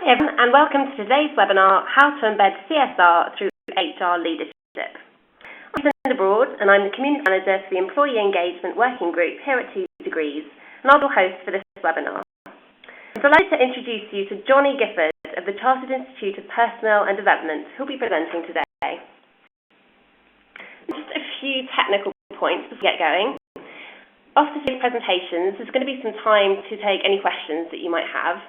Hi everyone, and welcome to today's webinar, How to Embed CSR Through HR Leadership. I'm Cindy Broad, and I'm the Community Manager for the Employee Engagement Working Group here at 2 Degrees, and I'll be your host for this webinar. I'm delighted to introduce you to Jonny Gifford of the Chartered Institute of Personnel and Development, who'll be presenting today. Just a few technical points before we get going. After today's presentations, there's going to be some time to take any questions that you might have.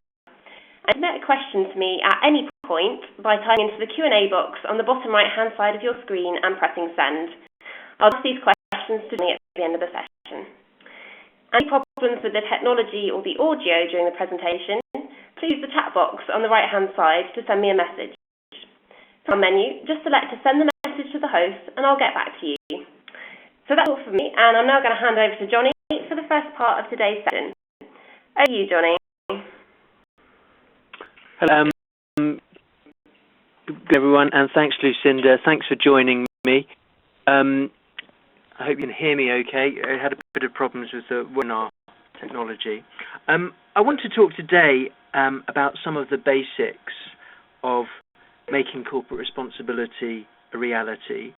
And submit a question to me at any point by typing into the Q&A box on the bottom right-hand side of your screen and pressing send. I'll ask these questions to me at the end of the session. Any problems with the technology or the audio during the presentation, please use the chat box on the right-hand side to send me a message. From our menu, just select to send the message to the host and I'll get back to you. So that's all for me, and I'm now going to hand over to Jonny for the first part of today's session. Over to you, Jonny. Hello, everyone, and thanks, Lucinda. Thanks for joining me. I hope you can hear me okay. I had a bit of problems with the webinar technology. I want to talk today about some of the basics of making corporate responsibility a reality,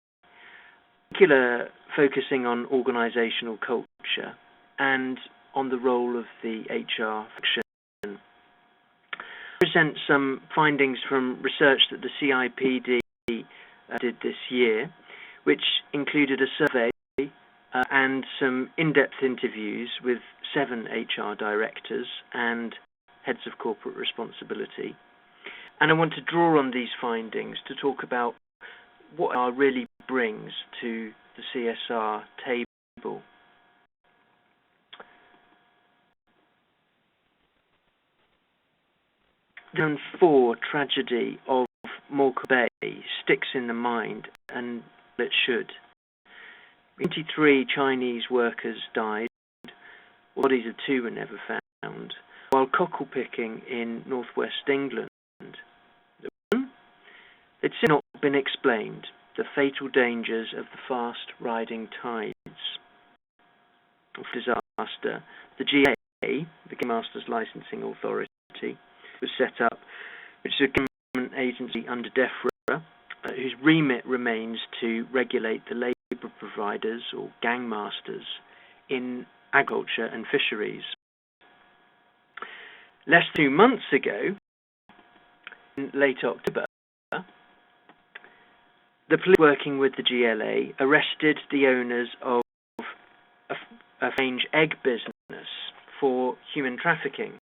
particularly focusing on organisational culture and on the role of the HR function. Present some findings from research that the CIPD did this year, which included a survey and some in-depth interviews with 7 HR directors and heads of corporate responsibility. And I want to draw on these findings to talk about what HR really brings to the CSR table. The 2004 tragedy of Morecambe Bay sticks in the mind, and it should. 23 Chinese workers died, bodies of 2 were never found, while cockle picking in northwest England. It's still not been explained, the fatal dangers of the fast-riding tides. Of disaster, the GA, the Game Masters Licensing Authority, was set up, which is a government agency under DEFRA, whose remit remains to regulate the labour providers or gang masters in agriculture and fisheries. Less than 2 months ago, in late October, the police working with the GLA arrested the owners of a range egg business for human trafficking.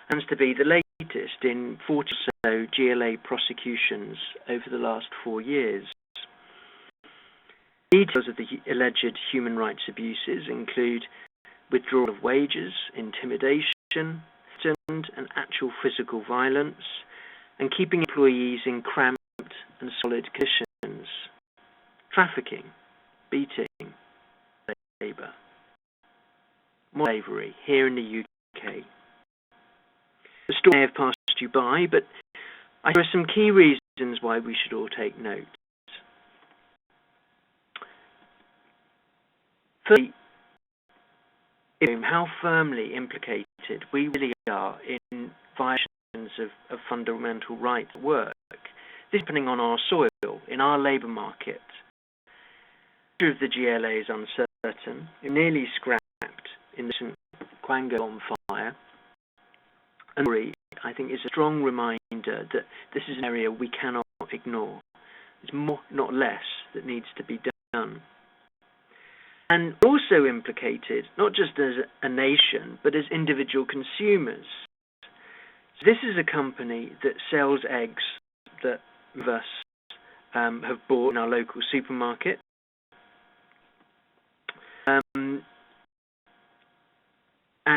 Happens to be the latest in 40 or so GLA prosecutions over the last 4 years. Details of the alleged human rights abuses include withdrawal of wages, intimidation, and actual physical violence, and keeping employees in cramped and solid conditions, trafficking, beating, labour, more slavery here in the UK. The story may have passed you by, but there are some key reasons why we should all take note. Firstly, how firmly implicated we really are in violations of fundamental rights at work. This is happening on our soil, in our labour market. The future of the GLA is uncertain. It nearly scrapped in the recent Quango bonfire. And I think is a strong reminder that this is an area we cannot ignore. It's more, not less, that needs to be done. And also implicated, not just as a nation, but as individual consumers. So this is a company that sells eggs that of us have bought in our local supermarket. And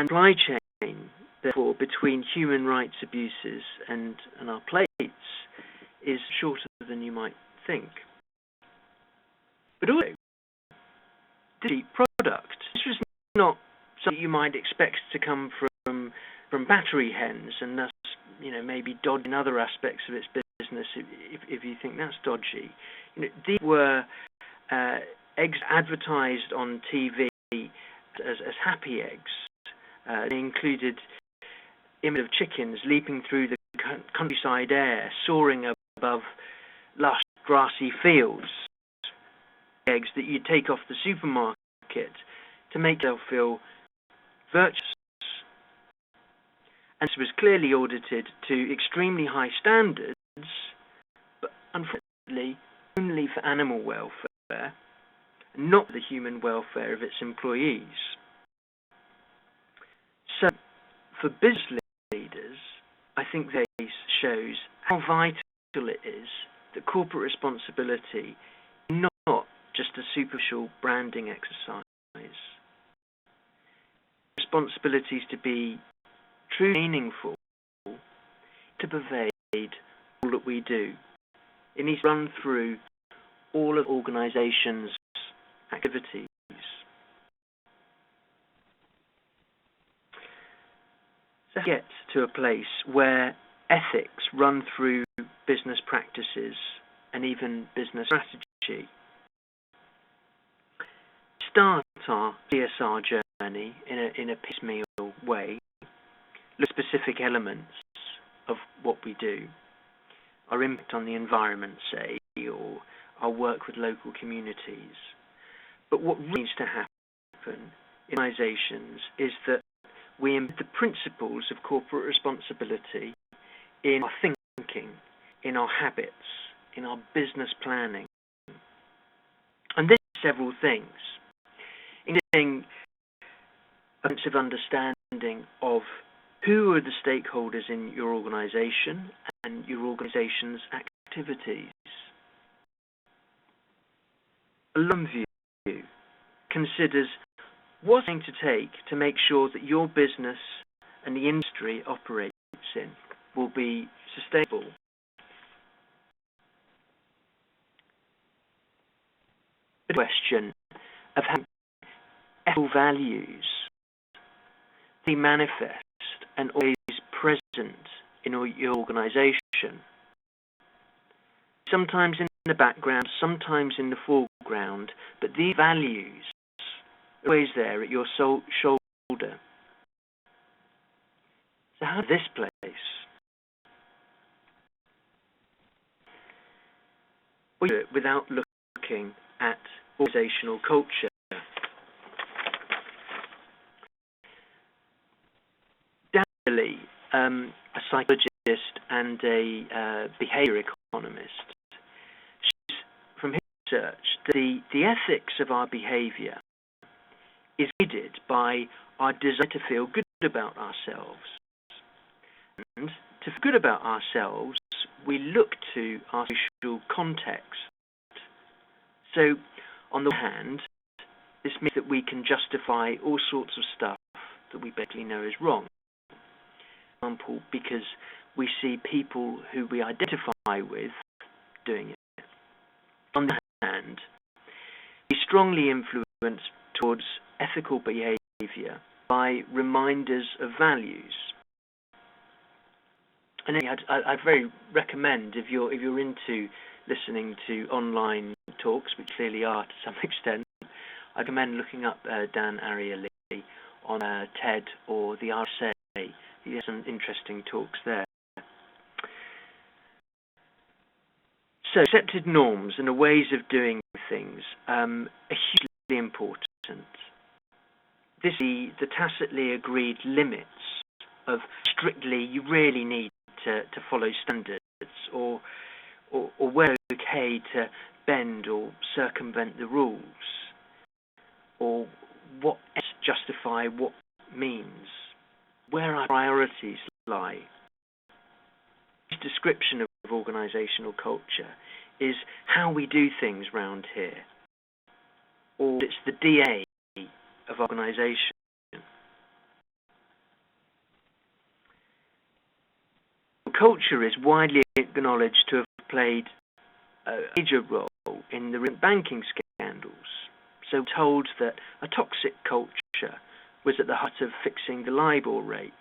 supply chain, therefore, between human rights abuses and our plates is shorter than you might think. But also, the cheap product. This was not something you might expect to come from battery hens, and thus, maybe dodging other aspects of its business if you think that's dodgy. These were eggs advertised on TV as happy eggs. They included image of chickens leaping through the countryside air, soaring above lush grassy fields. Eggs that you take off the supermarket to make yourself feel virtuous. And this was clearly audited to extremely high standards, but unfortunately only for animal welfare, not the human welfare of its employees. So, for business leaders, I think this shows how vital it is that corporate responsibility is not just a superficial branding exercise. Responsibilities to be truly meaningful, to pervade all that we do. It needs to run through all of organisations' activities. So get to a place where ethics run through business practices and even business strategy. Start our CSR journey in a piecemeal way. Look at specific elements of what we do, our impact on the environment, say, or our work with local communities. But what really needs to happen in organisations is that we embed the principles of corporate responsibility in our thinking, in our habits, in our business planning. And this is several things, including a sense of understanding of who are the stakeholders in your organisation and your organisation's activities. A long view considers what it's going to take to make sure that your business and the industry operates in will be sustainable. The question of how ethical values they manifest and always present in your organisation. Sometimes in the background, sometimes in the foreground, but these values are always there at your shoulder. So how does this place? We do it without looking at organisational culture. A psychologist and a behaviour economist, shows from his research that the ethics of our behaviour is guided by our desire to feel good about ourselves. And to feel good about ourselves, we look to our social context. So, on the one hand, this means that we can justify all sorts of stuff that we basically know is wrong. For example, because we see people who we identify with doing it. On the other hand, we strongly influence towards ethical behaviour by reminders of values. And I'd very recommend, if you're into listening to online talks, which clearly are to some extent, I'd recommend looking up Dan Ariely on TED or the RSA. He has some interesting talks there. So, accepted norms and the ways of doing things are hugely important. This is the tacitly agreed limits of strictly you really need to follow standards, or where it's okay to bend or circumvent the rules, or what justify what means. Where our priorities lie. This description of organisational culture is how we do things round here, or it's the DNA of organisation. Culture is widely acknowledged to have played a major role in the banking scandals. So told that a toxic culture was at the heart of fixing the LIBOR rate.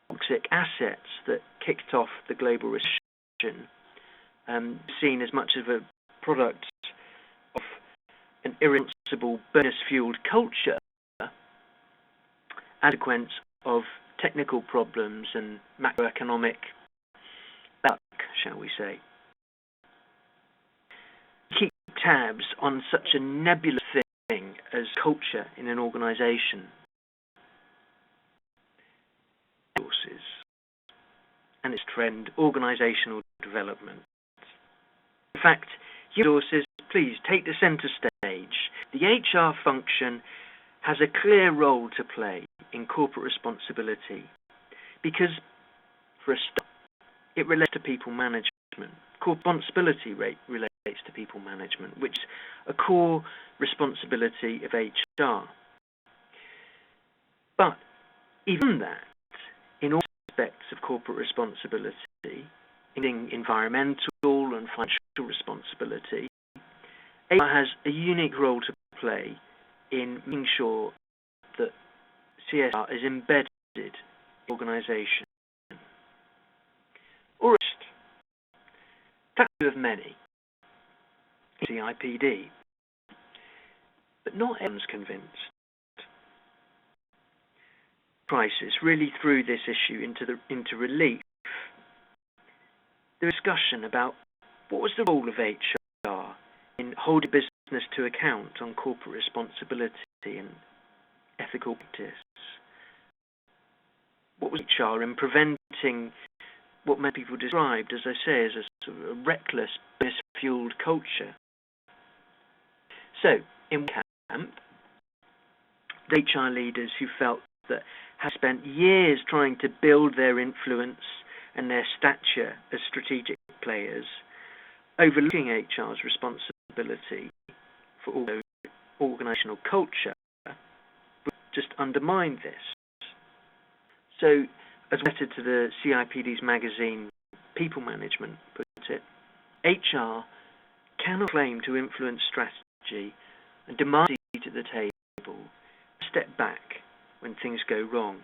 Toxic assets that kicked off the global recession, seen as much of a product of an irresponsible bonus-fueled culture, as a consequence of technical problems and macroeconomic luck, shall we say. Keep tabs on such a nebulous thing as culture in an organisation. Resources and its trend, organisational development. In fact, resources, please take the centre stage. The HR function has a clear role to play in corporate responsibility because, for a start, it relates to people management. Corporate responsibility relates to people management, which is a core responsibility of HR. But even that, in all aspects of corporate responsibility, including environmental and financial responsibility, HR has a unique role to play in making sure that CSR is embedded in the organisation. Or that's true of many, CIPD, but not everyone's convinced. Crisis really threw this issue into relief. The discussion about what was the role of HR in holding business to account on corporate responsibility and ethical practice. What was HR in preventing what many people described, as I say, as a sort of a reckless, business-fueled culture? So, in camp, the HR leaders who felt that had spent years trying to build their influence and their stature as strategic players, overlooking HR's responsibility for organisational culture, would just undermine this. So, as a letter to the CIPD's magazine, People Management, put it, HR cannot claim to influence strategy and demand a seat at the table, step back when things go wrong.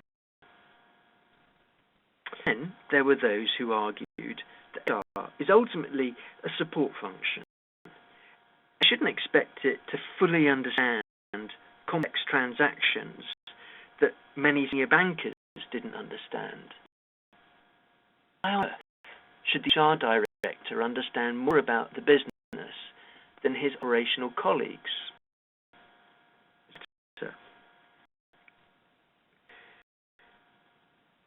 Then there were those who argued that HR is ultimately a support function. I shouldn't expect it to fully understand complex transactions that many senior bankers didn't understand. Why on earth should the HR director understand more about the business than his operational colleagues?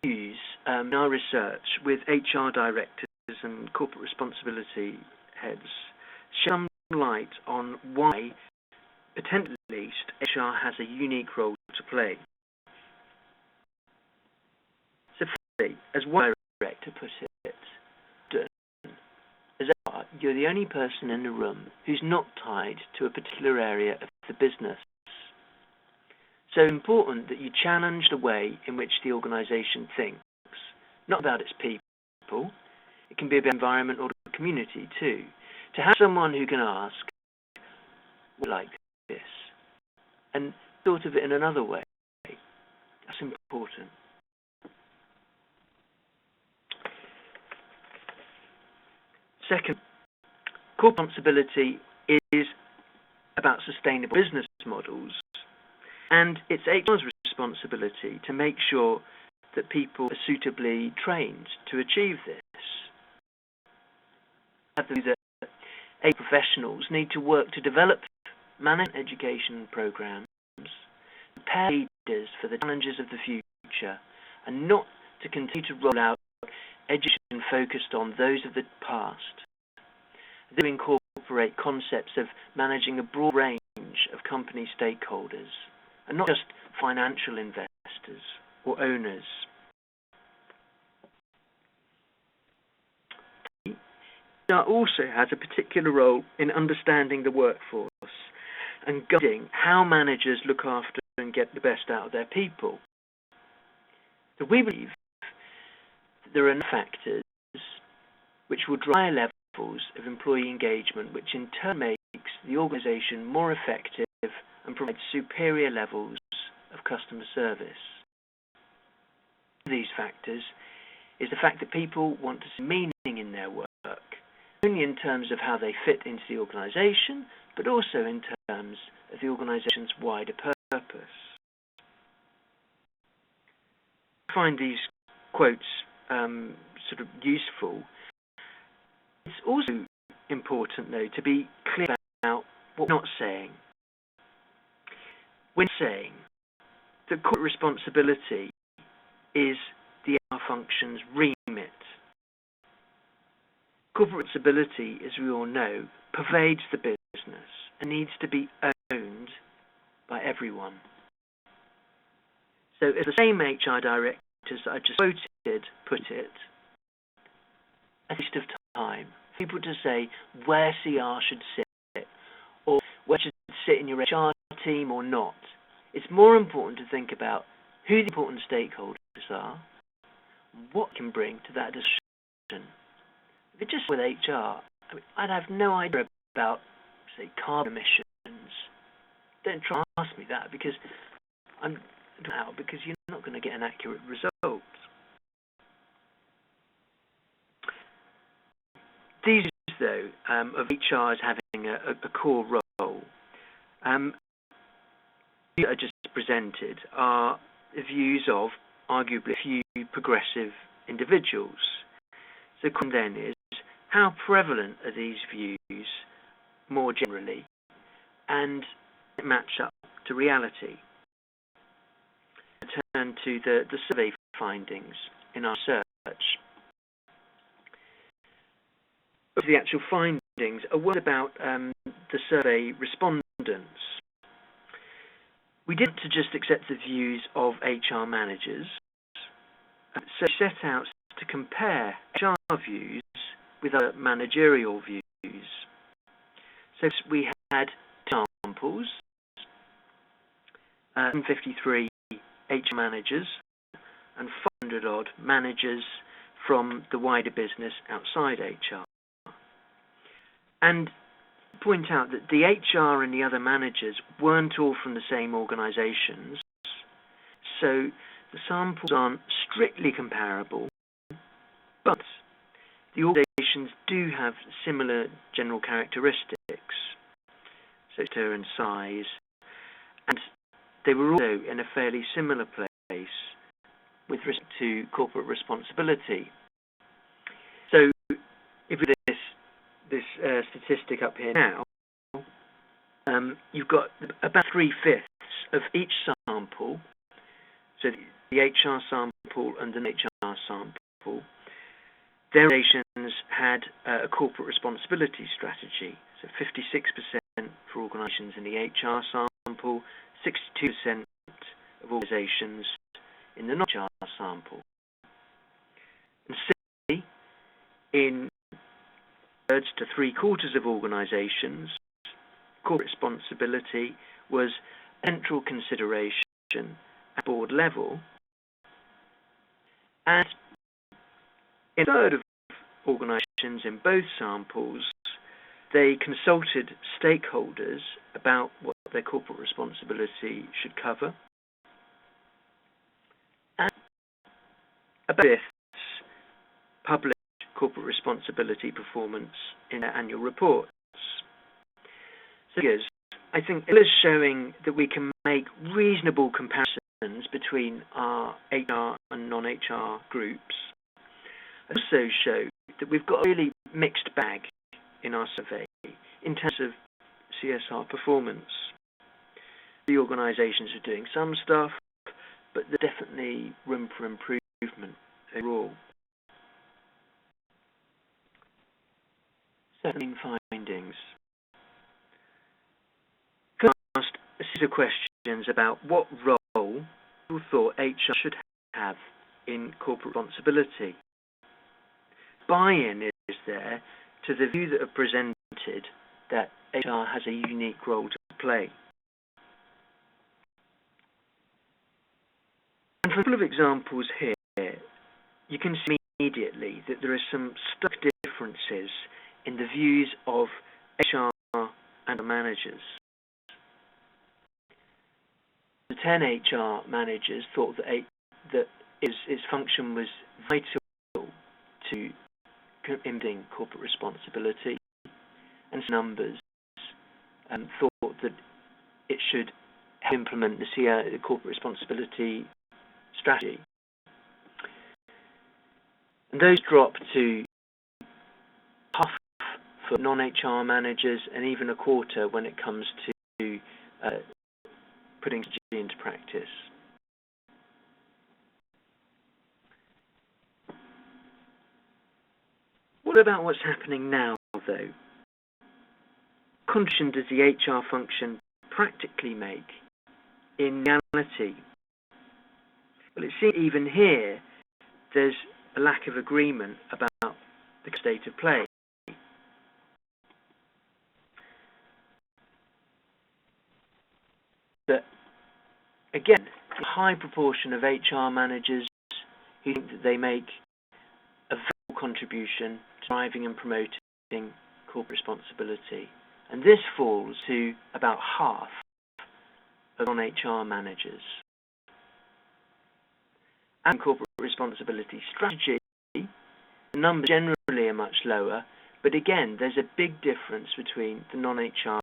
Use in our research with HR directors and corporate responsibility heads shed some light on why, potentially at least, HR has a unique role to play. So, firstly, as one director put it, as HR, you're the only person in the room who's not tied to a particular area of the business. So important that you challenge the way in which the organisation thinks, not about its people. It can be about the environment or the community too. To have someone who can ask, "Would you like this?" and thought of it in another way. That's important. Second, corporate responsibility is about sustainable business models. And it's HR's responsibility to make sure that people are suitably trained to achieve this. I believe that HR professionals need to work to develop management education programs, prepare leaders for the challenges of the future, and not to continue to roll out education focused on those of the past. They incorporate concepts of managing a broad range of company stakeholders, and not just financial investors or owners. HR also has a particular role in understanding the workforce and guiding how managers look after and get the best out of their people. So we believe that there are factors which will drive levels of employee engagement, which in turn makes the organisation more effective and provides superior levels of customer service. One of these factors is the fact that people want to see meaning in their work, not only in terms of how they fit into the organisation, but also in terms of the organisation's wider purpose. find these quotes sort of useful, it's also important, though, to be clear about what we're not saying. We're saying that corporate responsibility is the HR function's remit. Corporate responsibility, as we all know, pervades the business and needs to be owned by everyone. So as the same HR directors that I just quoted put it, a waste of time for people to say where CR should sit or where it should sit in your HR team or not. It's more important to think about who the important stakeholders are, what can bring to that discussion. If it's just with HR, I'd have no idea about, say, carbon emissions. Don't try to ask me that because you're not going to get an accurate result. These, though, of HR as having a core role, that I just presented are the views of arguably a few progressive individuals. So the question then is, how prevalent are these views more generally, and match up to reality? I turn to the survey findings in our research. The actual findings are what about the survey respondents. We didn't just accept the views of HR managers, so we set out to compare HR views with other managerial views. So we had samples, 53 HR managers and 500 odd managers from the wider business outside HR. And point out that the HR and the other managers weren't all from the same organisations, so the samples aren't strictly comparable, but the organisations do have similar general characteristics, sector and size, and they were also in a fairly similar place with respect to corporate responsibility. So if we look at this statistic up here now, you've got about 3/5 of each sample, so the HR sample and the HR sample, their organisations had a corporate responsibility strategy, so 56% for organisations in the HR sample, 62% of organisations in the non-HR sample. And similarly, in thirds to 3/4 of organisations, corporate responsibility was a central consideration at board level, and in a third of organisations in both samples, they consulted stakeholders about what their corporate responsibility should cover, and about fifths published corporate responsibility performance in their annual reports. So figures, I think, is showing that we can make reasonable comparisons between our HR and non-HR groups. It also show that we've got a really mixed bag in our survey in terms of CSR performance. The organisations are doing some stuff, but there's definitely room for improvement overall. Main findings. Can I ask a series of questions about what role people thought HR should have in corporate responsibility? Buy-in is there to the view that are presented that HR has a unique role to play. And for a couple of examples here, you can see immediately that there are some stark differences in the views of HR and the managers. The 10 HR managers thought that its function was vital to embedding corporate responsibility, and some numbers thought that it should implement the corporate responsibility strategy. And those drop to half for non-HR managers and even a quarter when it comes to putting strategy into practice. What about what's happening now, though? What contribution does the HR function practically make in reality? Well, it seems even here there's a lack of agreement about the state of play. That, again, a high proportion of HR managers who think that they make a valuable contribution to driving and promoting corporate responsibility. And this falls to about half of non-HR managers. And corporate responsibility strategy, the numbers generally are much lower, but again, there's a big difference between the non-HR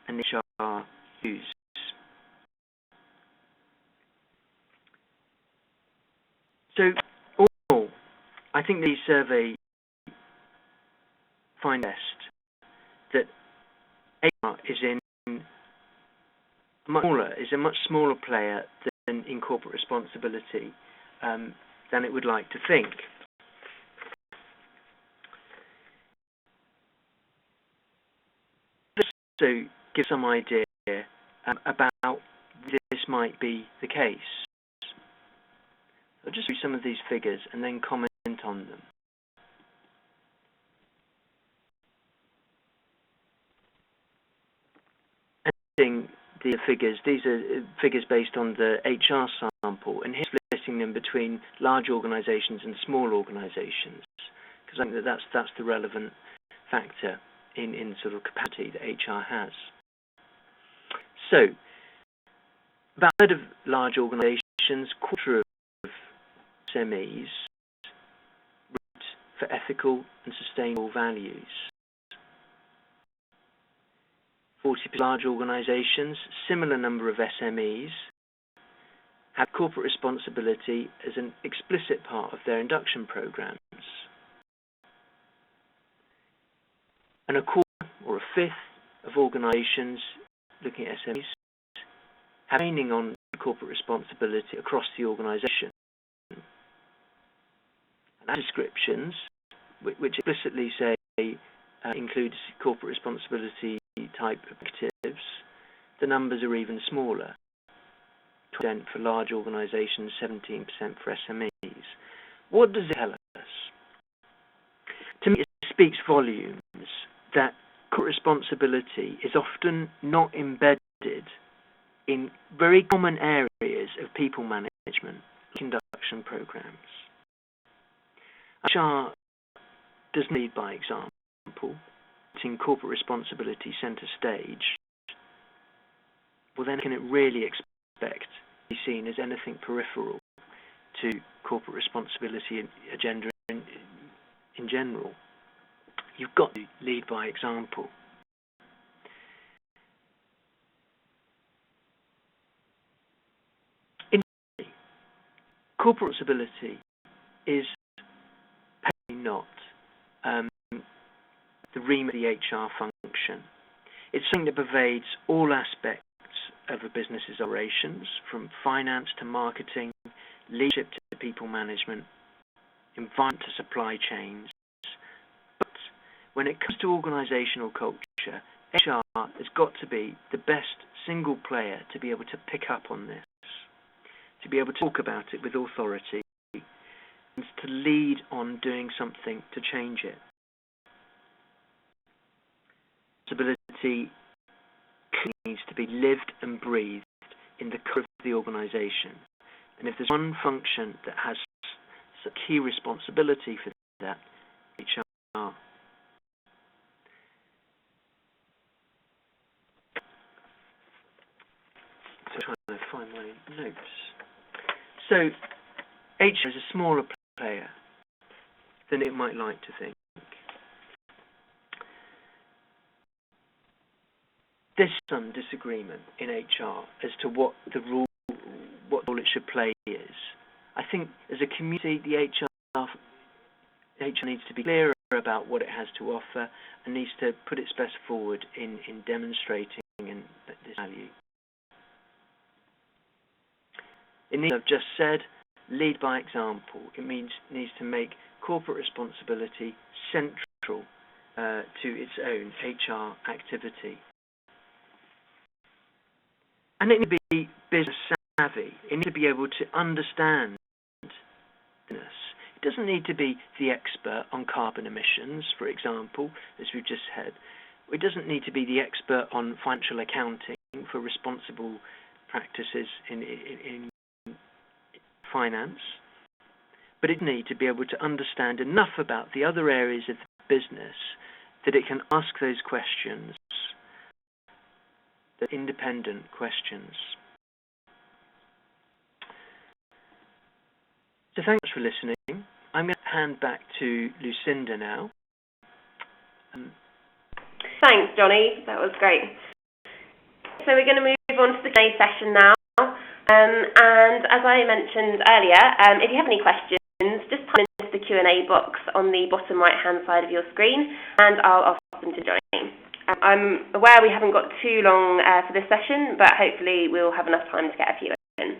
and the HR views. So, all, I think the survey find best that HR is a much smaller player than in corporate responsibility than it would like to think. So, give some idea about this might be the case. I'll just read some of these figures and then comment on them. The figures, these are figures based on the HR sample, and here's splitting them between large organisations and small organisations, because I think that that's the relevant factor in sort of capacity that HR has. So, about a third of large organisations, quarter of SMEs root for ethical and sustainable values. 40% of large organisations, similar number of SMEs, have corporate responsibility as an explicit part of their induction programmes. And a quarter or a fifth of organisations looking at SMEs have training on corporate responsibility across the organisation. And descriptions, which explicitly say includes corporate responsibility type objectives, the numbers are even smaller. 20% for large organisations, 17% for SMEs. What does it tell us? To me, it speaks volumes that corporate responsibility is often not embedded in very common areas of people management, like induction programmes. HR does lead by example, putting corporate responsibility centre stage. Well, then can it really expect to be seen as anything peripheral to corporate responsibility agenda in general? You've got to lead by example. In corporate responsibility is apparently not the remit of the HR function. It's something that pervades all aspects of a business's operations, from finance to marketing, leadership to people management, environment to supply chains. But when it comes to organisational culture, HR has got to be the best single player to be able to pick up on this, to be able to talk about it with authority, and to lead on doing something to change it. Responsibility needs to be lived and breathed in the core of the organisation. And if there's one function that has a key responsibility for that, HR. So I'm trying to find my notes. So HR is a smaller player than it might like to think. There's some disagreement in HR as to what role it should play is. I think as a community, the HR HR needs to be clearer about what it has to offer and needs to put its best forward in demonstrating this value. It needs, as I've just said, lead by example. It needs to make corporate responsibility central to its own HR activity. And it needs to be business savvy. It needs to be able to understand business. It doesn't need to be the expert on carbon emissions, for example, as we've just said. It doesn't need to be the expert on financial accounting for responsible practices in finance. But it needs to be able to understand enough about the other areas of the business that it can ask those questions, the independent questions. So thanks for listening. I'm going to hand back to Lucinda now. Thanks, Jonny. That was great. So we're going to move on to the Q&A session now. And as I mentioned earlier, if you have any questions, just type into the Q&A box on the bottom right-hand side of your screen, and I'll ask them to Jonny. I'm aware we haven't got too long for this session, but hopefully we'll have enough time to get a few in.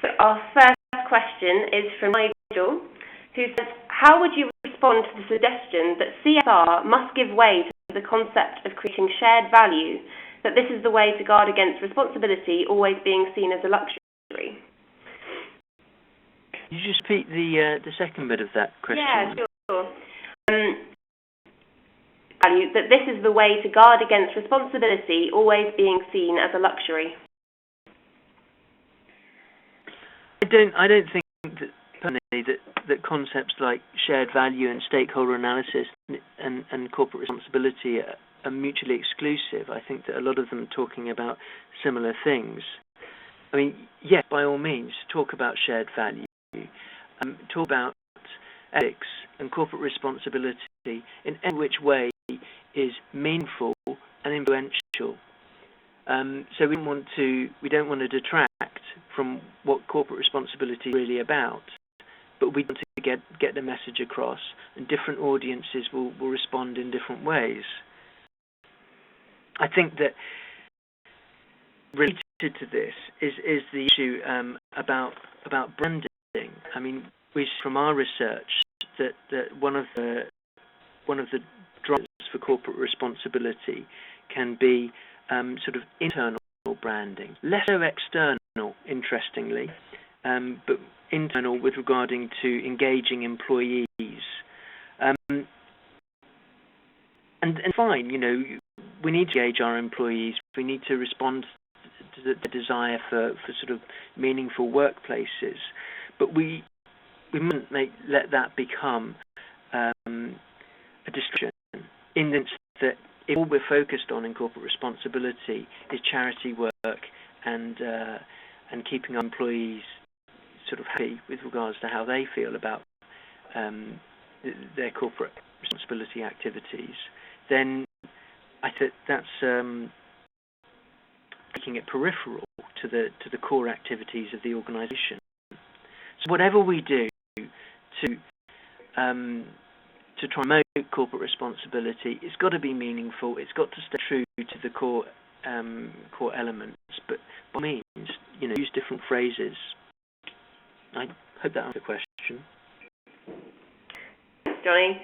So our first question is from Nigel, who says, how would you respond to the suggestion that CSR must give way to the concept of creating shared value, that this is the way to guard against responsibility always being seen as a luxury? Could you just repeat the second bit of that question? Yeah, sure. That this is the way to guard against responsibility always being seen as a luxury. I don't think that personally that concepts like shared value and stakeholder analysis and corporate responsibility are mutually exclusive. I think that a lot of them are talking about similar things. I mean, yes, by all means, talk about shared value. Talk about ethics and corporate responsibility in any which way is meaningful and influential. So we don't want to detract from what corporate responsibility is really about, but we want to get the message across, and different audiences will respond in different ways. I think that related to this is the issue about branding. I mean, we see from our research that one of the drivers for corporate responsibility can be sort of internal branding, less so external, interestingly, but internal with regarding to engaging employees. And fine, we need to engage our employees. We need to respond to the desire for sort of meaningful workplaces, but we mustn't let that become a distraction. In the sense that if all we're focused on in corporate responsibility is charity work and keeping our employees sort of happy with regards to how they feel about their corporate responsibility activities, then I think that's making it peripheral to the core activities of the organisation. So whatever we do to try and promote corporate responsibility, it's got to be meaningful. It's got to stay true to the core elements. But by means, use different phrases. I hope that answers the question. Thanks, Jonny.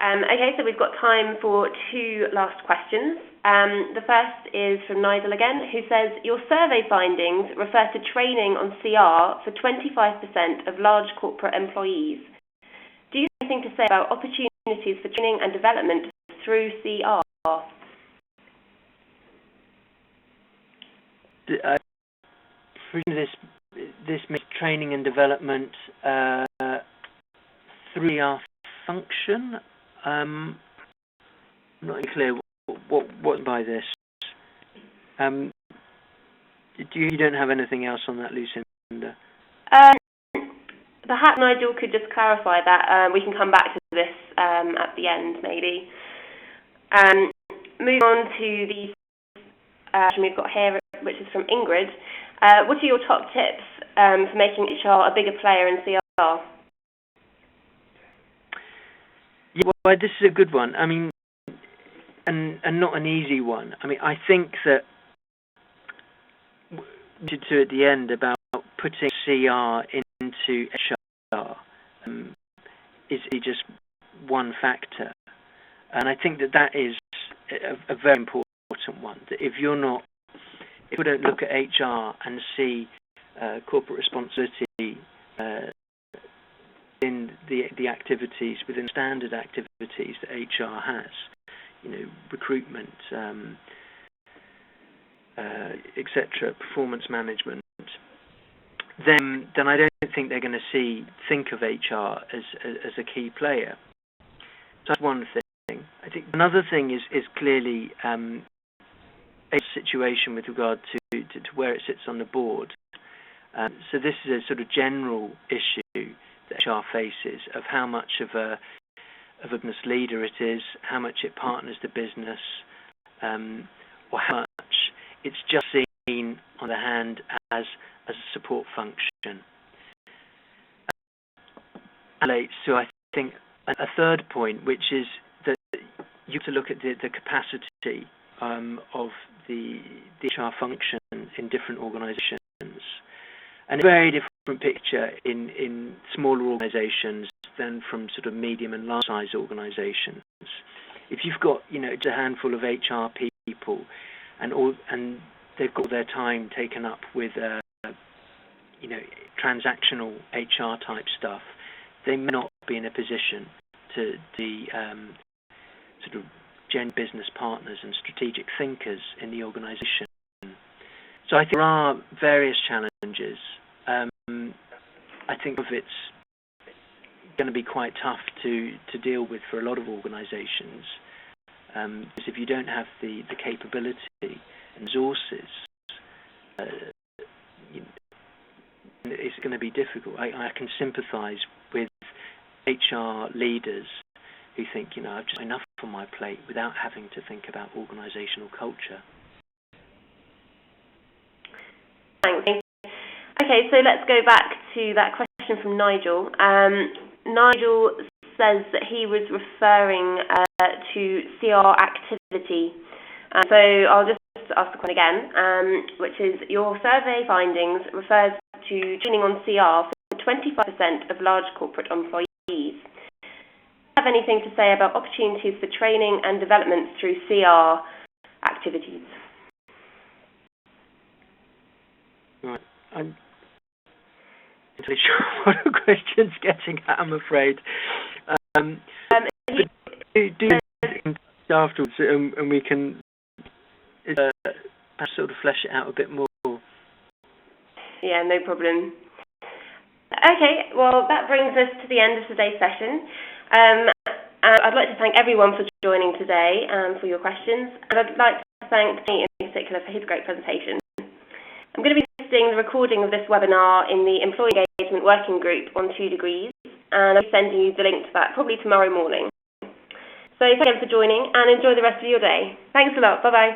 Okay, so we've got time for two last questions. The first is from Nigel again, who says, your survey findings refer to training on CR for 25% of large corporate employees. Do you have anything to say about opportunities for training and development through CR? This means training and development through our function. I'm not clear what by this. You don't have anything else on that, Lucinda? Perhaps Nigel could just clarify that. We can come back to this at the end, maybe. Moving on to the question we've got here, which is from Ingrid. What are your top tips for making HR a bigger player in CR? Yeah, well, this is a good one. I mean, and not an easy one. I mean, I think that to at the end about putting CR into HR is just one factor, and I think that is a very important one. That if we don't look at HR and see corporate responsibility in the activities, within standard activities that HR has, recruitment, etc., performance management, then I don't think they're going to think of HR as a key player. So that's one thing. I think another thing is clearly a situation with regard to where it sits on the board. So this is a sort of general issue that HR faces of how much of a business leader it is, how much it partners the business, or how much it's just seen on the hand as a support function. Relates to, I think, a third point, which is that you have to look at the capacity of the HR function in different organisations. And a very different picture in smaller organisations than from sort of medium and large size organisations. If you've got just a handful of HR people and they've got their time taken up with transactional HR type stuff, they may not be in a position to be sort of business partners and strategic thinkers in the organisation. So I think there are various challenges. I think it's going to be quite tough to deal with for a lot of organisations, because if you don't have the capability and resources, it's going to be difficult. I can sympathise with HR leaders who think, I've just got enough on my plate without having to think about organisational culture. Thanks. Okay, so let's go back to that question from Nigel. Nigel says that he was referring to CR activity. So I'll just ask the question again, which is, your survey findings refers to training on CR for 25% of large corporate employees. Do you have anything to say about opportunities for training and development through CR activities? Right. I'm not really sure what the question's getting at, I'm afraid. Do afterwards, and we can perhaps sort of flesh it out a bit more. Yeah, no problem. Okay, well, that brings us to the end of today's session. I'd like to thank everyone for joining today and for your questions, and I'd like to thank Jonny in particular for his great presentation. I'm going to be posting the recording of this webinar in the Employee Engagement Working Group on 2 Degrees, and I'll be sending you the link to that probably tomorrow morning. So thank you for joining, and enjoy the rest of your day. Thanks a lot. Bye-bye.